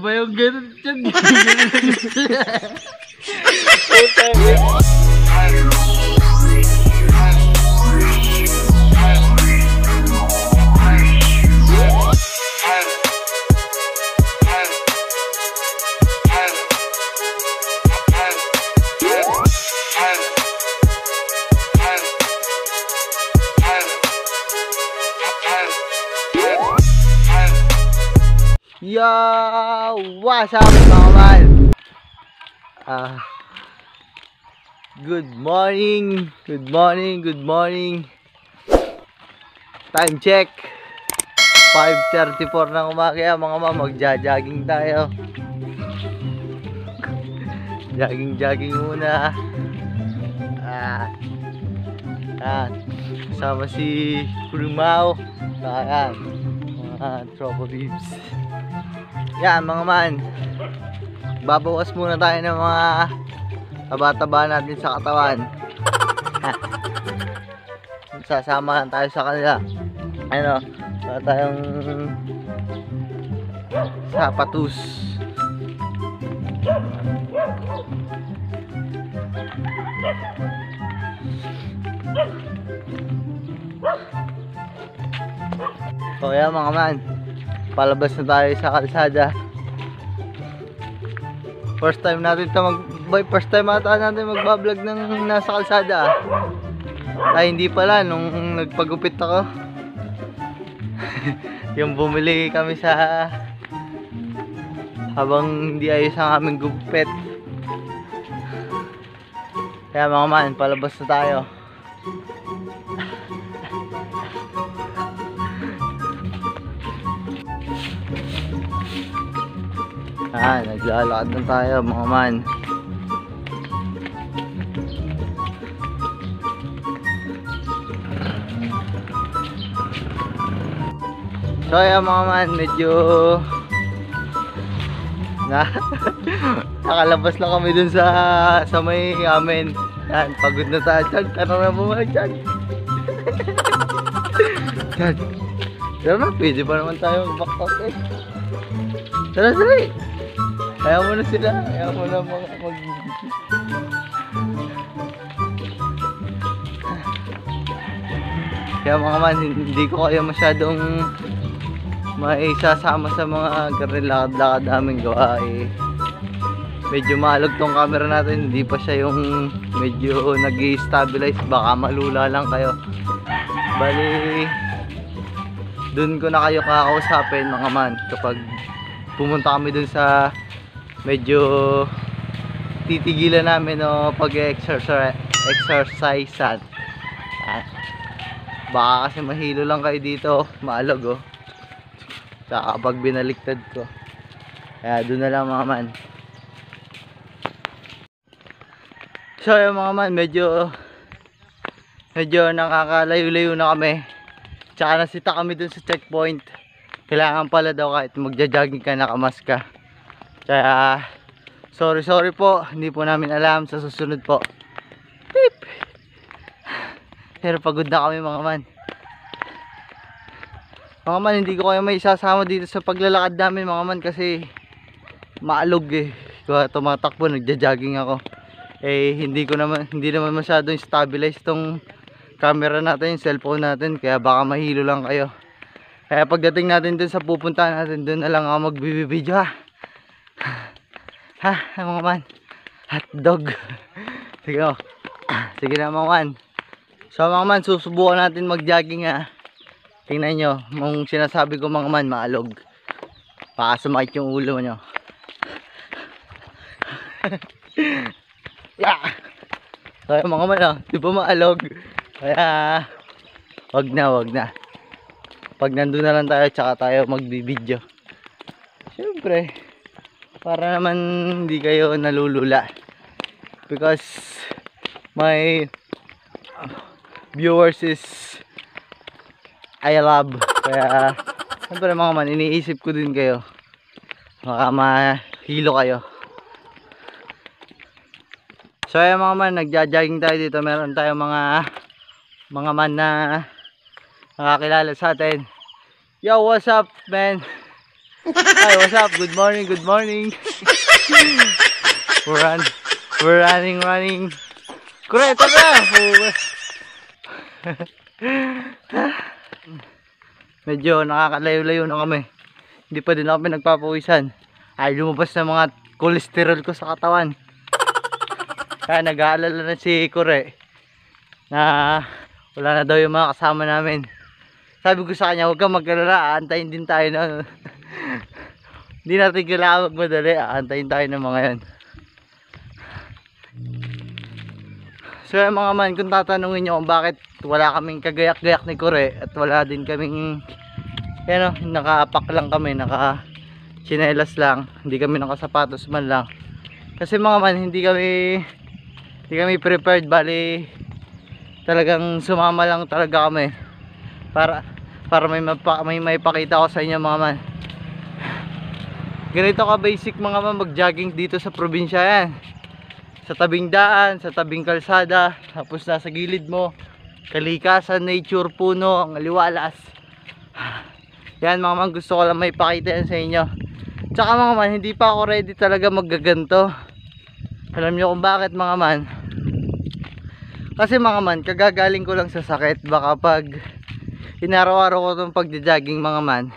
ba yung ganun dyan? Yo! What's up mga man? Good morning. Good morning. Good morning. Time check 5:34 ng umaga mga man. Magja-jogging tayo. Jogging muna. Kasama si Kurumao. Ayan, mga tropa beeps. Yan mga man, babawas muna tayo ng mga taba-taba natin sa katawan. Sasama lang tayo sa kanila. Ano, wala tayong sapatos. So yan mga man, palabas na tayo sa kalsada. First time natin first time ata natin magbablog ng nasa kalsada. Ay hindi pala, nung nagpagupit ako. Yung bumili kami sa habang hindi ayos ang aming gupit. Kaya mga man, palabas na tayo. Naglalakad na tayo mga man. So ayan mga man, medyo nakalabas na kami dun sa may amin. Yan, pagod na tayo dyan. Tara na bumalik dyan. Dyan. Tara na, pwede pa naman tayo mag-backtalk eh. Tara, dali. Ayaw mo na sila. Ayaw mo na Kaya mga man, hindi ko kayo masyadong maisasama sa mga lakad-lakad naming gawa eh. Medyo maalog tong camera natin. Hindi pa siya yung medyo nag-i-stabilize. Baka malula lang kayo. Bali, dun ko na kayo kakausapin mga man kapag pumunta kami dun sa medyo titigilan namin o pag-exercise. Baka kasi mahilo lang kayo dito, maalog oh. Saka pag binaliktad ko. Kaya doon na lang mga man. So yung mga man, medyo nakakalayo-layo na kami. Tsaka nasita kami dun sa checkpoint. Kailangan pala daw kahit magja-jogging ka, nakamas ka. Kaya sorry po, hindi po namin alam. Sa susunod po. Beep. Pero pagod na kami mga man. Mga man, hindi ko kayo may isasama dito sa paglalakad namin mga man kasi maalog eh. Kaya tumatakbo, nagja-jogging ako. Eh hindi naman masyadong stabilize tong camera natin, yung cellphone natin. Kaya baka mahilo lang kayo. Kaya pagdating natin dun sa pupuntahan natin, dun na lang ako magbibideo ha mga man. Hotdog. Sige o. Sige na mga man. So mga man, susubukan natin mag-jogging ha. Tingnan nyo, mong sinasabi ko mga man, maalog. Baka sumakit yung ulo nyo. Kaya mga man oh, di ba maalog? Kaya wag na. Pag nandun na lang tayo, tsaka tayo magbibideo. Siyempre, para naman hindi kayo nalulula. Because my viewers is I love. Kaya siyempre mga man, iniisip ko din kayo. Baka mahilo kayo. So ayan mga man, nagja-jogging tayo dito. Meron tayong mga man na nakakilala sa atin. Yo, what's up man? Hi, what's up? Good morning, good morning. We're running. Kure, tara! Medyo nakakalayo-layo na kami. Hindi pa din kami nagpapawisan. Ay, lumabas na mga cholesterol ko sa katawan. Kaya nag-aalala na si Kure na wala na daw yung mga kasama namin. Sabi ko sa kanya, huwag kang mag-alala, aantayin din tayo na. Hindi natin kailangan magmadali, aantayin tayo ng mga yan. So mga man, kung tatanungin nyo kung bakit wala kaming kagayak-gayak ni Kure at wala din kaming yan o, naka-pack lang kami, naka-chinelas lang, hindi kami nakasapatos man lang. Kasi mga man, hindi kami prepared, bali talagang sumama lang talaga kami para may pakita ko sa inyo mga man. Ganito ka basic mga man mag-jogging dito sa probinsya yan. Sa tabing daan, sa tabing kalsada, tapos nasa gilid mo kalikasan, nature, puno, ang aliwalas. Yan mga man, gusto ko lang may pakita yan sa inyo. Tsaka mga man, hindi pa ako ready talaga maggaganto. Alam nyo kung bakit mga man? Kasi mga man, kagagaling ko lang sa sakit. Baka pag inaraw-araw ko itong pagja-jogging mga man,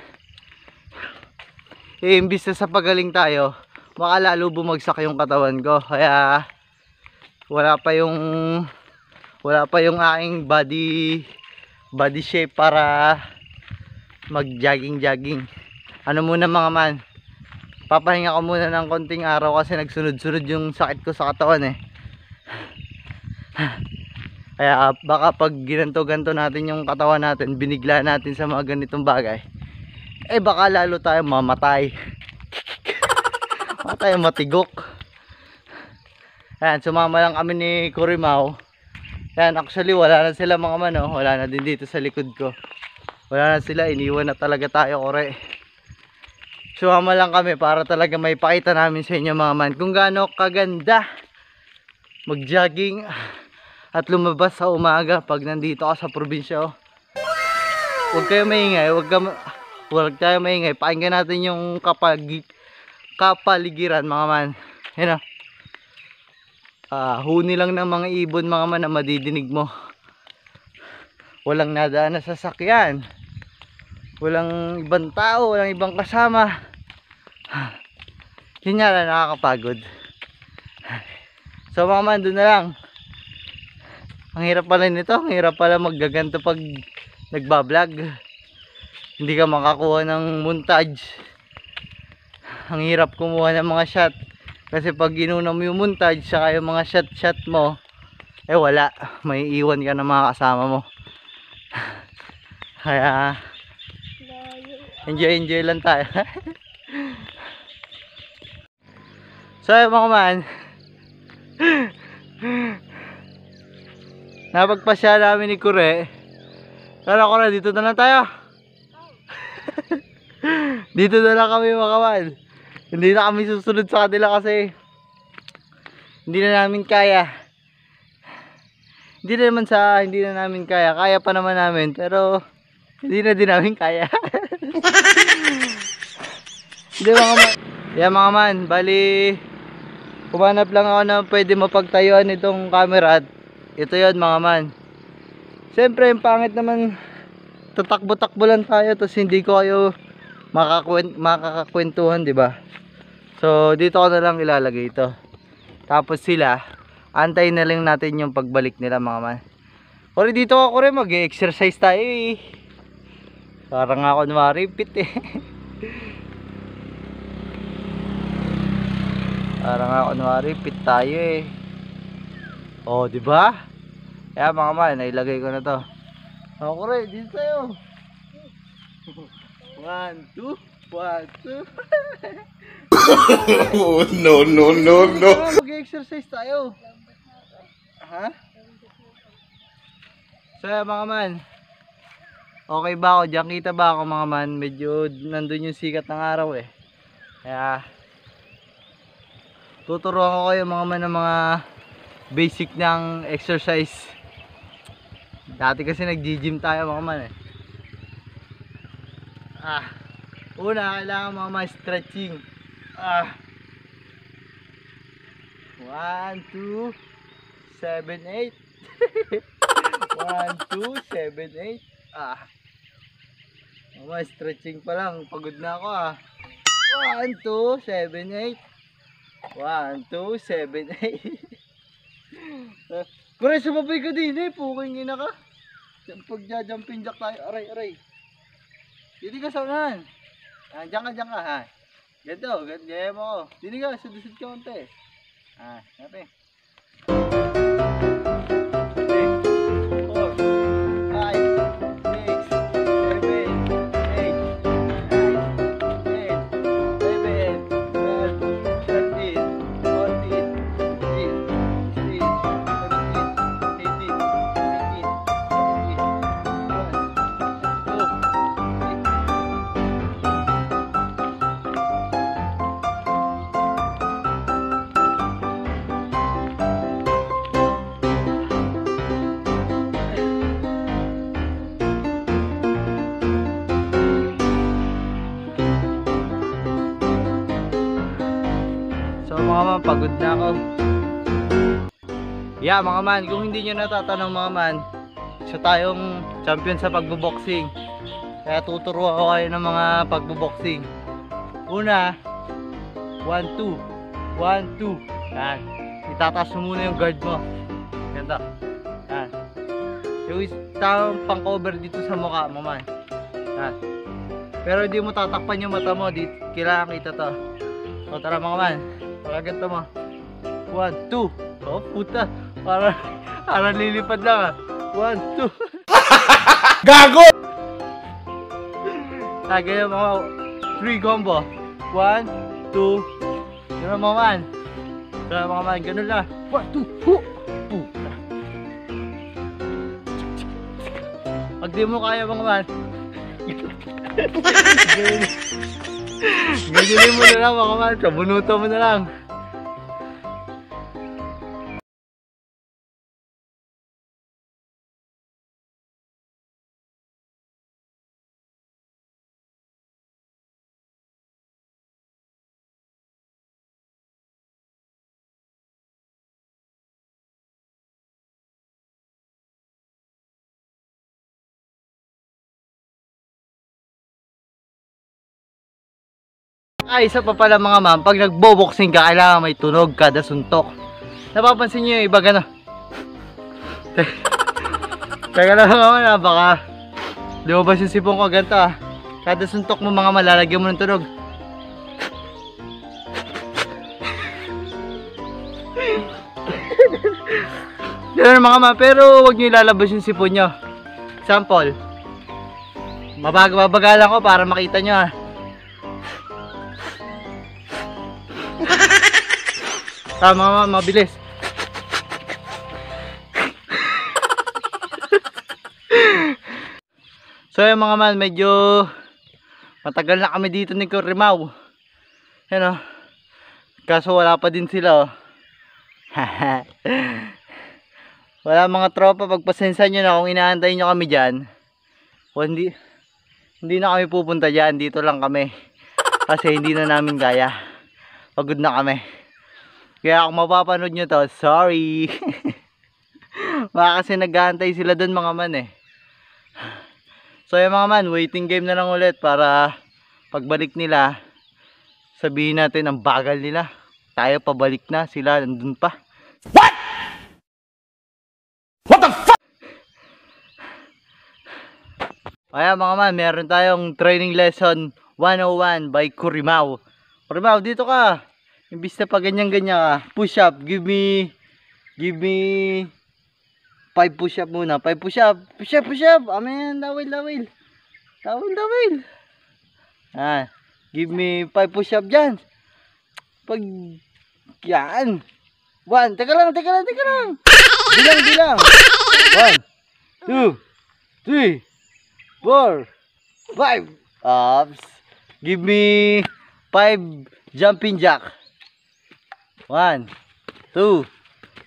imbis na sa pagaling tayo, baka lalo bumagsak yung katawan ko. Kaya wala pa yung aking body shape para mag-jogging. Ano muna mga man, papahinga ko muna ng konting araw kasi nagsunod-sunod yung sakit ko sa katawan eh. Kaya baka pag ginanto-ganto natin yung katawan natin, binigla natin sa mga ganitong bagay, eh baka lalo tayo mamatay. Baka tayo matigok. Ayan, sumama lang kami ni Kurimao. Ayan, actually wala na sila mga man, oh. Wala na din dito sa likod ko. Wala na sila, iniwan na talaga tayo, Kure. Sumama lang kami para talaga may pakita namin sa inyo mga man kung gaano kaganda mag-jogging at lumabas sa umaga pag nandito ka sa probinsya, oh. Huwag kayo maingay, huwag tayo maingay. Pakinggan natin yung kapaligiran mga man. Yan, oh. Huni lang ng mga ibon mga man na madidinig mo. Walang nadaan na sasakyan, walang ibang tao, walang ibang kasama. Yun nga lang, nakakapagod. So mga man, doon na lang. Ang hirap pala nito, ang hirap pala maggaganto pag nagbablog. Hindi ka makakuha ng montage. Ang hirap kumuha ng mga shot. Kasi pag inuna mo yung montage saka yung mga shot mo, eh wala, may iwan ka ng mga kasama mo. Kaya enjoy lang tayo. So mga man, napagpasya namin ni Kure. Kala ko na dito na lang tayo. Dito na lang kami mga man. Hindi na kami susunod sa kanila kasi hindi na namin kaya. Hindi na namin kaya. Kaya pa naman namin, pero hindi na din namin kaya. Hindi mga man. Yeah, mga man, bali kumanap lang ako na pwede mapagtayuan itong camera. Ito yun mga man. Siyempre yung pangit naman, tatakbo-takbo lang tayo tapos hindi ko kayo makakakwentuhan, di ba? So dito ko na lang ilalagay ito. Tapos sila, antayin na lang natin yung pagbalik nila mga man. Ori dito ako rin mag-exercise tayo eh. Parang ako namaripit eh. Parang ako namaripit tayo eh. Oh, di ba? Kaya mga man, nailagay ko na to. Ako rin, dito tayo. 1, 2, 1, 2. Oh, no. Mag-exercise tayo. Ha? So mga man, okay ba ako? Diyan kita ba ako mga man? Medyo nandun yung sikat ng araw eh. Kaya tuturuan ko kayo mga man ng mga basic ng exercise. Dati kasi nag-gym tayo mga man eh. Una, kailangan mga stretching. 1, 2, 7, 8. 1, 2, 7, 8. Mga stretching pa lang. Pagod na ako 1, 2, 7, 8. 1, 2, 7, 8. Kure, sumabay ka din puking ina ka. Pagja-jumping jack tayo. Aray, aray. Dito ka sa unahan. Diyan ka ha. Ganito, gaya mo ako. Dito ka, sudusud ka konti. Sabi. 'Yan mga man, pagod na ako. Yeah mga man, kung hindi nyo natatanong mga man, isa tayong champion sa pagboboxing. Kaya tuturo ako kayo ng mga pagboboxing. Una, 1, 2. 1, 2. Yan. Itataas mo muna yung guard mo. Ganda. Yan. Yung tamang pang cover dito sa mukha mga man. Yan. Pero hindi mo tatakpan yung mata mo. Kailangan kita to. O tara mga man. Pagkaganto mo. 1, 2. Oh puta. Para lilipad lang 1, 2. Gago! Ganyan mga 3 combo. 1, 2. Ganun mga man. Ganun mga man. Ganun lang. 1, 2. Puta. Pag di mo kaya mga man. Ganyan mo na lang mga man. Sabunuto mo na lang. Isa pa pala mga ma'am, pag nagbo-boxing ka, kailangan may tunog kada suntok. Napapansin niyo yung iba gano'n? Teka lang naman baka lumabas yung sipong ko ganito Kada suntok mo mga malalagyan mo ng tunog. Ganun mga ma'am, pero huwag niyo ilalabas yung sipon nyo. Example, mabagalan ko para makita nyo Tama mabilis. So yung mga man, medyo matagal na kami dito ni Corimao. Yan Kaso wala pa din sila Wala mga tropa, pagpasensya nyo na kung inaantay nyo kami dyan. O hindi na kami pupunta dyan, dito lang kami. Kasi hindi na namin kaya. Pagod na kami. Kaya kung mapapanood nyo to, sorry. Baka kasi nag-aantay sila dun mga man So yung mga man, waiting game na lang ulit para pagbalik nila, sabihin natin ang bagal nila. Tayo pabalik na, sila nandun pa. What? What the fuck? Ayan mga man, meron tayong training lesson 101 by Corimao. Corimao, dito ka. Imbis na pa ganyan-ganyan ka, push up, give me 5 push up muna, 5 push up, amen, dawil. Give me 5 push up dyan. Pag, yan. 1, teka lang. Bilang. 1, 2, 3, 4, 5. Ups. Give me 5 jumping jack. 1, 2,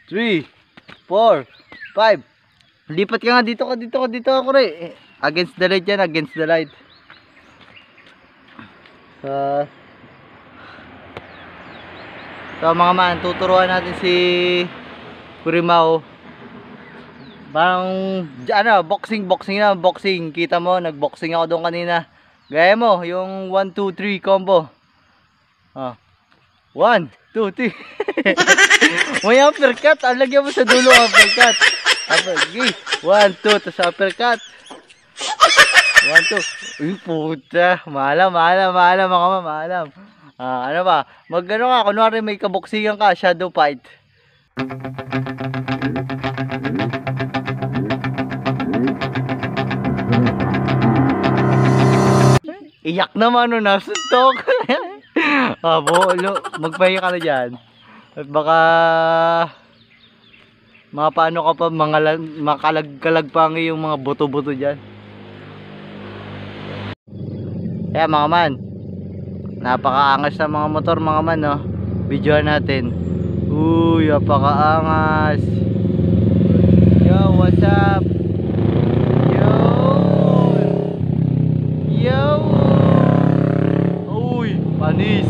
3, 4, 5. Lipat ka nga dito ako Against the light yan, against the light. So, mga man, tuturuan natin si Kurimao. Parang boxing na, boxing. Kita mo, nagboxing ako doon kanina. Gaya mo, yung 1 2 3 combo. 1 2 3. May uppercut, lagyan mo sa dulo uppercut. Okay. 1 2 tapos uppercut. 1 2. Uy, puta. Maalam mga maalam. Ano ba? Mag-ano ka, kunwari may kaboksingan ka, shadow fight. Iyak naman, nasuntok. Magpahinga ka na dyan. At baka paano ka pa, makalag-kalag pa ang iyong mga buto-buto dyan. Kaya mga man, napakaangas na mga motor mga man, no? Videoan natin. Uy, napakaangas. Yo, what's up? Yo. Uy, panis.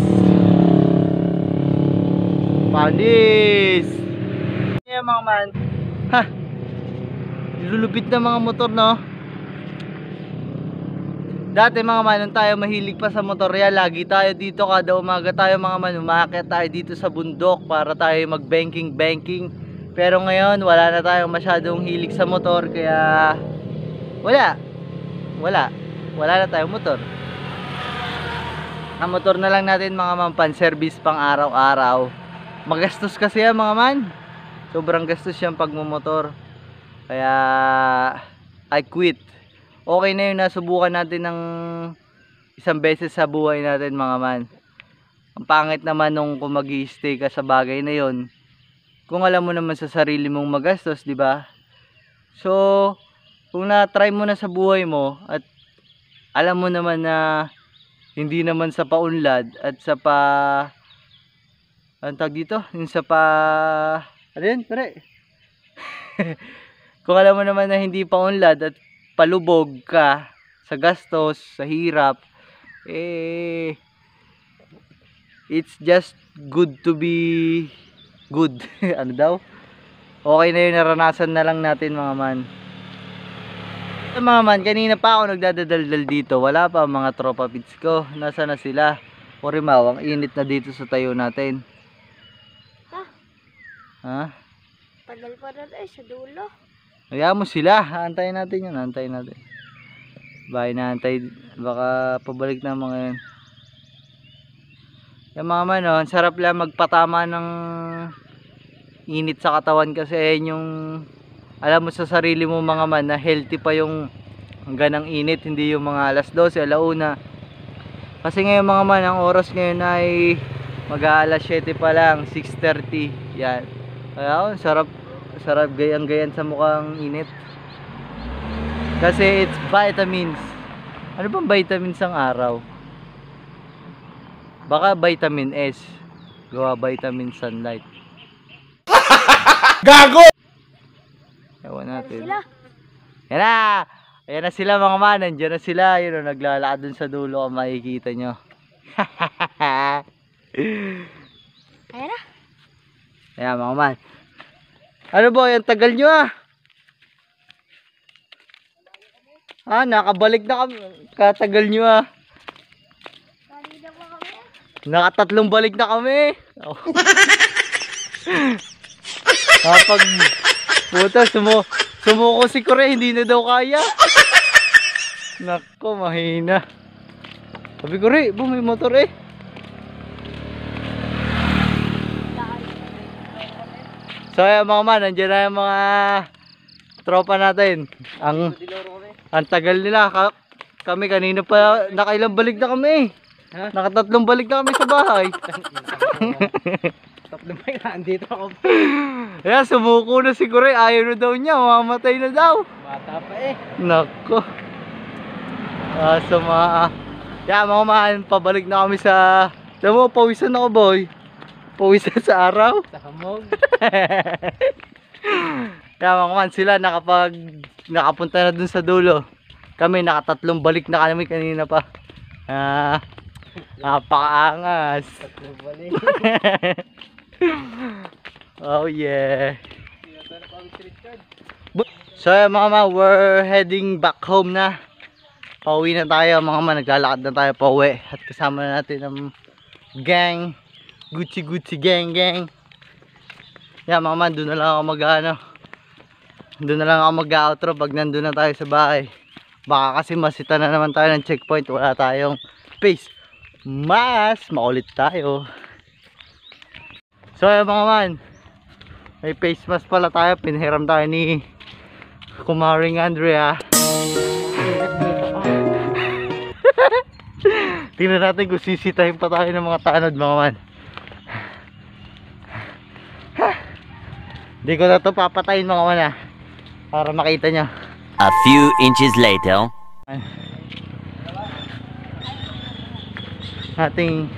Kaya mga man, nilulupit na mga motor, no? Dati mga man, nung tayo mahilig pa sa motorya, lagi tayo dito, kada umaga tayo mga man, umaakit tayo dito sa bundok para tayo mag-banking. Pero ngayon, wala na tayong masyadong hilig sa motor, kaya wala na tayong motor. Ang motor na lang natin mga man, pan-service pang araw-araw. Magastos kasi yan mga man. Sobrang gastos yan pagmumotor. Kaya I quit. Okay na yun, nasubukan natin ng isang beses sa buhay natin mga man. Ang pangit naman nung kung mag-i-stay ka sa bagay na yun, kung alam mo naman sa sarili mong magastos, di ba? So, kung na-try mo na sa buhay mo at alam mo naman na hindi naman sa paunlad at sa anong tawag dito? Yung sa ano yun? Pare? Kung alam mo naman na hindi paunlad at palubog ka sa gastos, sa hirap, it's just good to be good. Ano daw? Okay na yun, naranasan na lang natin mga man. Mga man, kanina pa ako nagdadaldal dito. Wala pa mga tropa pits ko. Nasa na sila? Kurimao, ang init na dito sa tayo natin. Ha? Tagal pa rin sa dulo. Hayaan mo sila, antayin natin yun, baka pabalik na mga yun. Yung mga man, ang sarap lang magpatama ng init sa katawan kasi yung alam mo sa sarili mo mga man na healthy pa yung hanggang ng init, hindi yung mga alas 12, alauna. Kasi ngayon mga man, ang oras ngayon ay mag-aalas 7 pa lang, 6:30. Yan. Kaya sarap gayang-gayan sa mukhang init. Kasi it's vitamins. Ano bang vitamins ang araw? Baka vitamin S. Gawa vitamin sunlight. Gago! Ewan natin. Sila. Yan na! Ayan na sila mga man. Nandiyan na sila. Yun o, naglalakad dun sa dulo kung makikita nyo. Ayan na. Ayan mga man. Ano ba? Ang tagal nyo nakabalik na kami. Katagal nyo Kanina pa kami. Nakatatlong balik na kami. Kapag puta, sumuko si Kore, hindi na daw kaya. Nako, mahina. Sabi ko rin, may motor So ayan mga man, nandiyan na yung mga tropa natin. Ang tagal nila. Kami kanina pa, nakailang balik na kami. Nakatatlong balik na kami sa bahay. Tatlong balik na, andito ako. Ayan, sumuko na si Kore. Ayaw na daw niya, mamamatay na daw. Bata pa Nako. Kaya mga man, pabalik na kami sa... Alam mo, pawisan ako boy. Pawisan sa araw. Sa hamog. Kaya mga man, sila nakapunta na dun sa dulo. Kami nakatatlong balik na kami kanina pa. Napakaangas. Oh yeah. So mga man, we're heading back home na. Pauwi na tayo mga man, naglalakad na tayo pauwi. At kasama na natin ang gang, Gucci gang. Yan mga man, doon na lang ako doon na lang ako mag-outro pag nandun na tayo sa bahay. Baka kasi masita na naman tayo ng checkpoint, wala tayong space. Mas makulit tayo. So yan mga man, may face mask pala tayo, pinahiram tayo ni Kumaring Andrea. Tingnan natin kung sisitahin pa tayo ng mga tanod mga man. Hindi ko na ito papatayin mga man para makita nyo. A few inches later. Ating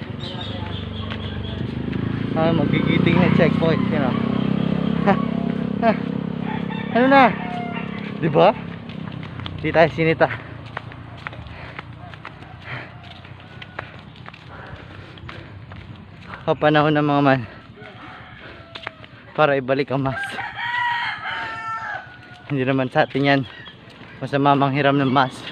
magigiting na checkpoint, you know. Ano na? Diba? Di tayo sinita. Kapanahon ng mga man para ibalik ang mask. Hindi naman sa atin yan masama manghiram ng mask.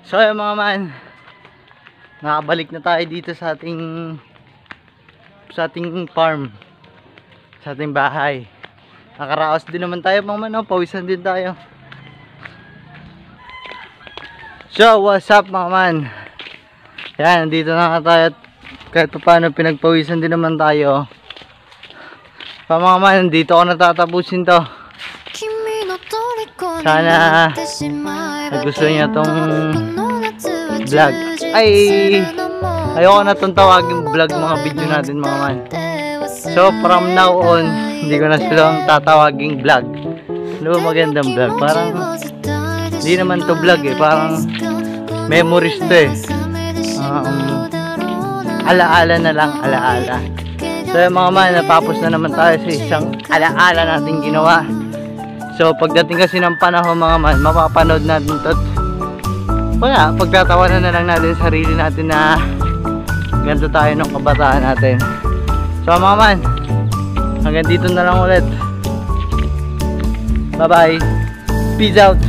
So yung mga man, nakabalik na tayo dito sa ating farm, sa ating bahay. Nakaraos din naman tayo mga man, pawisan din tayo. So what's up mga man, yan, dito na tayo at kahit pa paano pinagpawisan din naman tayo. Pa mga man, dito ako natatapusin to. Sana gusto niyo tong vlog. Ay, ayoko na itong tawagin vlog mga video natin mga man. So from now on, hindi ko na silang tatawaging vlog. Ano ba magandang vlog? Parang hindi naman to vlog parang memories to alaala na lang, alaala. So mga man, natapos na naman tayo sa isang alaala natin ginawa. So pagdating kasi ng panahon mga man, mapapanood natin to. Wala, pagtatawanan na lang natin sarili natin na ganito tayo ng kabataan natin. So mga man, hanggang dito na lang ulit. Bye bye. Peace out.